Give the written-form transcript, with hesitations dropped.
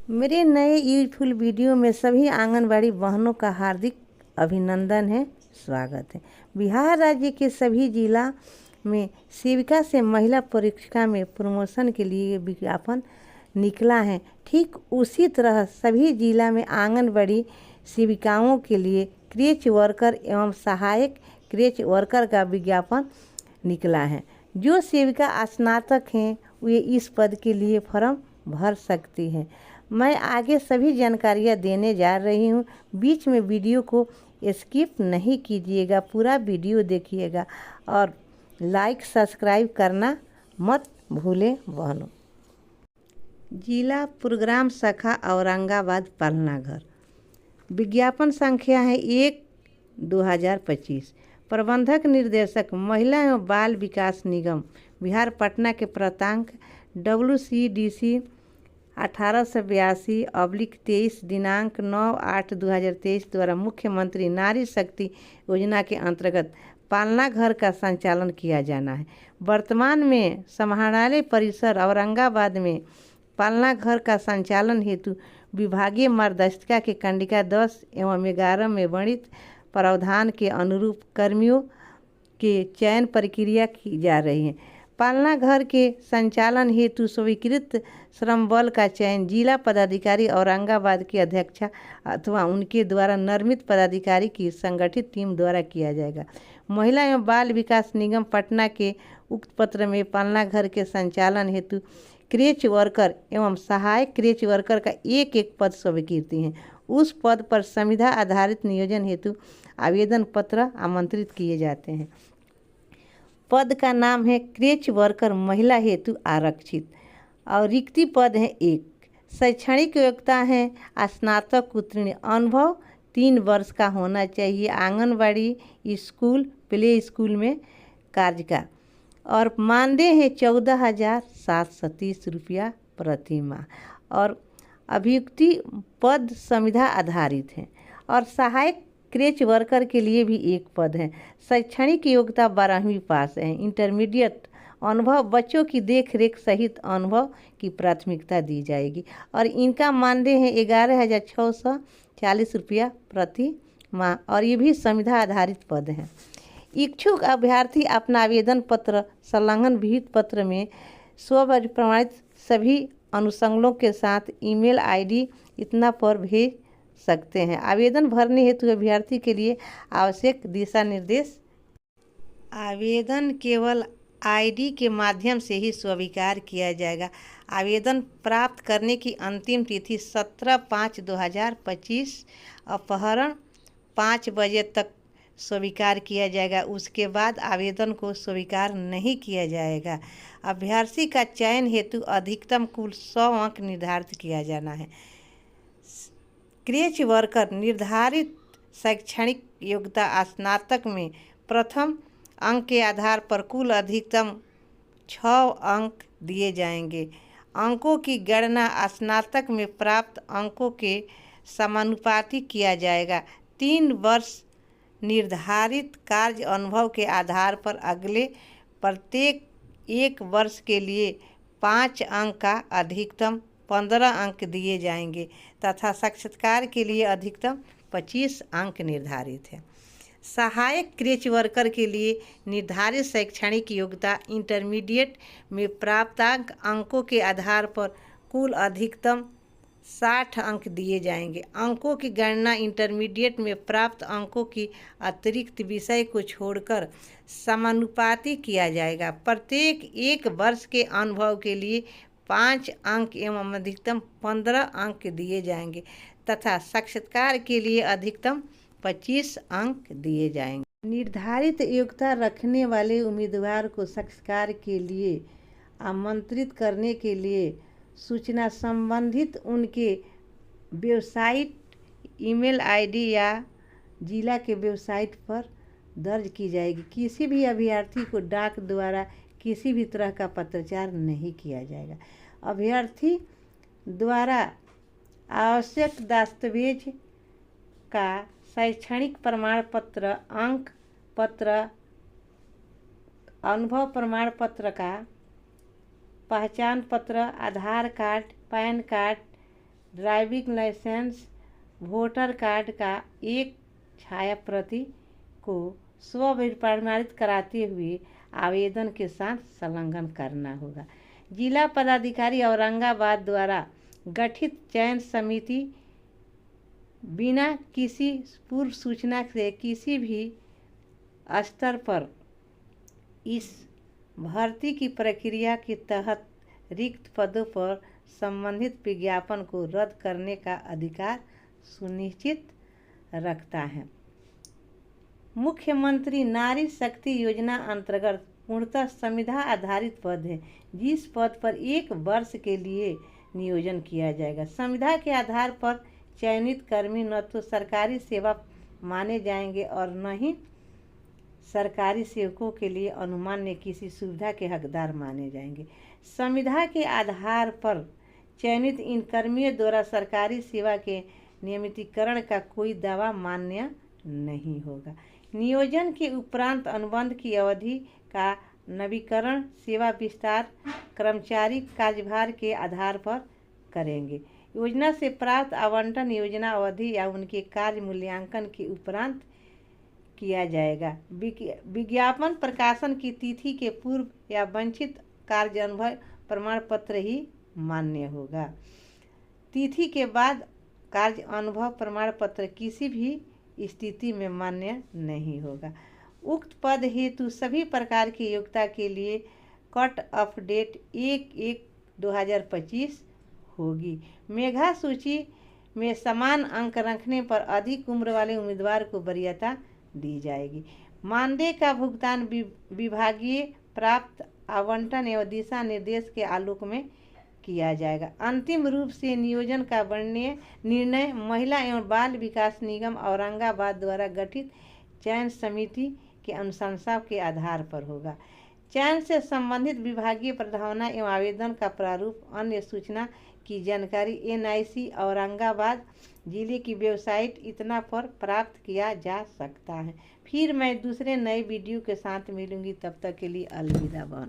मेरे नए useful video में सभी आंगनबाड़ी बहनों का हार्दिक अभिनंदन है, स्वागत है। बिहार राज्य के सभी जिला में सेविका से महिला परीक्षा में प्रमोशन के लिए विज्ञापन निकला है। ठीक उसी तरह सभी जिला में आंगनबाड़ी सेविकाओं के लिए क्रेच वर्कर एवं सहायक क्रेच वर्कर का विज्ञापन निकला है। जो सेविका स्नातक हैं वे इस पद के लिए फॉर्म भर सकती हैं। मैं आगे सभी जानकारियाँ देने जा रही हूँ। बीच में वीडियो को स्किप नहीं कीजिएगा, पूरा वीडियो देखिएगा और लाइक सब्सक्राइब करना मत भूलें बहनों। जिला प्रोग्राम शाखा औरंगाबाद पालनाघर। विज्ञापन संख्या है 1/2025। प्रबंधक निर्देशक महिला एवं बाल विकास निगम बिहार पटना के प्रांतांक WCDC 1882/23 दिनांक 9/8/2023 द्वारा मुख्यमंत्री नारी शक्ति योजना के अंतर्गत पालना घर का संचालन किया जाना है। वर्तमान में समाहरणालय परिसर औरंगाबाद में पालना घर का संचालन हेतु विभागीय मार्गदर्शिका के कंडिका 10 एवं 11 में वर्णित प्रावधान के अनुरूप कर्मियों के चयन प्रक्रिया की जा रही है। पालना घर के संचालन हेतु स्वीकृत श्रम बल का चयन जिला पदाधिकारी औरंगाबाद की अध्यक्षा अथवा उनके द्वारा निर्मित पदाधिकारी की संगठित टीम द्वारा किया जाएगा। महिला एवं बाल विकास निगम पटना के उक्त पत्र में पालना घर के संचालन हेतु क्रेच वर्कर एवं सहायक क्रेच वर्कर का एक पद स्वीकृति है। उस पद पर संविदा आधारित नियोजन हेतु आवेदन पत्र आमंत्रित किए जाते हैं। पद का नाम है क्रेच वर्कर महिला हेतु आरक्षित और रिक्ति पद है 1। शैक्षणिक योग्यता है स्नातक उत्तीर्ण, अनुभव 3 वर्ष का होना चाहिए आंगनबाड़ी स्कूल प्ले स्कूल में कार्य का, और मानदेय है 14,730 रुपया प्रति माह, और अभियुक्ति पद संविदा आधारित है। और सहायक क्रेच वर्कर के लिए भी 1 पद है। शैक्षणिक योग्यता 12वीं पास है, इंटरमीडिएट, अनुभव बच्चों की देखरेख सहित अनुभव की प्राथमिकता दी जाएगी, और इनका मानदेय है 11,640 रुपया प्रति माह, और ये भी संविदा आधारित पद हैं। इच्छुक अभ्यर्थी अपना आवेदन पत्र संलग्न विहित पत्र में प्रमाणित सभी अनुषंगों के साथ ईमेल ID इतना पर भेज सकते हैं। आवेदन भरने हेतु अभ्यर्थी के लिए आवश्यक दिशा निर्देश। आवेदन केवल ID के माध्यम से ही स्वीकार किया जाएगा। आवेदन प्राप्त करने की अंतिम तिथि 17/5/2025 अपराह्न 5 बजे तक स्वीकार किया जाएगा। उसके बाद आवेदन को स्वीकार नहीं किया जाएगा। अभ्यर्थी का चयन हेतु अधिकतम कुल 100 अंक निर्धारित किया जाना है। क्रेच वर्कर निर्धारित शैक्षणिक योग्यता स्नातक में प्रथम अंक के आधार पर कुल अधिकतम 6 अंक दिए जाएंगे। अंकों की गणना स्नातक में प्राप्त अंकों के समानुपाती किया जाएगा। 3 वर्ष निर्धारित कार्य अनुभव के आधार पर अगले प्रत्येक 1 वर्ष के लिए 5 अंक का अधिकतम 15 अंक दिए जाएंगे तथा साक्षात्कार के लिए अधिकतम 25 अंक निर्धारित है। सहायक क्रेच वर्कर के लिए निर्धारित शैक्षणिक योग्यता इंटरमीडिएट में प्राप्त अंकों के आधार पर कुल अधिकतम 60 अंक दिए जाएंगे। अंकों की गणना इंटरमीडिएट में प्राप्त अंकों की अतिरिक्त विषय को छोड़कर समानुपाती किया जाएगा। प्रत्येक 1 वर्ष के अनुभव के लिए 5 अंक एवं अधिकतम 15 अंक दिए जाएंगे तथा साक्षात्कार के लिए अधिकतम 25 अंक दिए जाएंगे। निर्धारित योग्यता रखने वाले उम्मीदवार को साक्षात्कार के लिए आमंत्रित करने के लिए सूचना संबंधित उनके वेबसाइट, ईमेल ID या जिला के वेबसाइट पर दर्ज की जाएगी। किसी भी अभ्यर्थी को डाक द्वारा किसी भी तरह का पत्राचार नहीं किया जाएगा। अभ्यर्थी द्वारा आवश्यक दस्तावेज का शैक्षणिक प्रमाण पत्र, अंक पत्र, अनुभव प्रमाण पत्र का पहचान पत्र, Aadhaar card, PAN card, driving licence, voter card का एक छाया प्रति को प्रमाणित कराते हुए आवेदन के साथ संलग्न करना होगा। जिला पदाधिकारी औरंगाबाद द्वारा गठित चयन समिति बिना किसी पूर्व सूचना से किसी भी स्तर पर इस भर्ती की प्रक्रिया के तहत रिक्त पदों पर संबंधित विज्ञापन को रद्द करने का अधिकार सुनिश्चित रखता है। मुख्यमंत्री नारी शक्ति योजना अंतर्गत पूर्णतः संविदा आधारित पद है, जिस पद पर 1 वर्ष के लिए नियोजन किया जाएगा। संविदा के आधार पर चयनित कर्मी न तो सरकारी सेवा माने जाएंगे और न ही सरकारी सेवकों के लिए अनुमान्य किसी सुविधा के हकदार माने जाएंगे। संविदा के आधार पर चयनित इन कर्मियों द्वारा सरकारी सेवा के नियमितीकरण का कोई दावा मान्य नहीं होगा। नियोजन के उपरांत अनुबंध की अवधि का नवीकरण सेवा विस्तार कर्मचारी कार्यभार के आधार पर करेंगे। योजना से प्राप्त आवंटन योजना अवधि या उनके कार्य मूल्यांकन के उपरांत किया जाएगा। विज्ञापन प्रकाशन की तिथि के पूर्व या वंचित कार्य अनुभव प्रमाण पत्र ही मान्य होगा। तिथि के बाद कार्य अनुभव प्रमाण पत्र किसी भी स्थिति में मान्य नहीं होगा। उक्त पद हेतु सभी प्रकार की योग्यता के लिए कट ऑफ डेट 1/1/2025 होगी। मेधा सूची में समान अंक रखने पर अधिक उम्र वाले उम्मीदवार को वरीयता दी जाएगी। मानदेय का भुगतान विभागीय प्राप्त आवंटन एवं दिशा निर्देश के आलोक में किया जाएगा। अंतिम रूप से नियोजन का निर्णय महिला एवं बाल विकास निगम औरंगाबाद द्वारा गठित चयन समिति के अनुशंसा के आधार पर होगा। चयन से संबंधित विभागीय प्रस्तावना एवं आवेदन का प्रारूप अन्य सूचना की जानकारी NIC औरंगाबाद जिले की वेबसाइट इतना पर प्राप्त किया जा सकता है। फिर मैं दूसरे नए वीडियो के साथ मिलूंगी, तब तक के लिए अलविदा बहनों।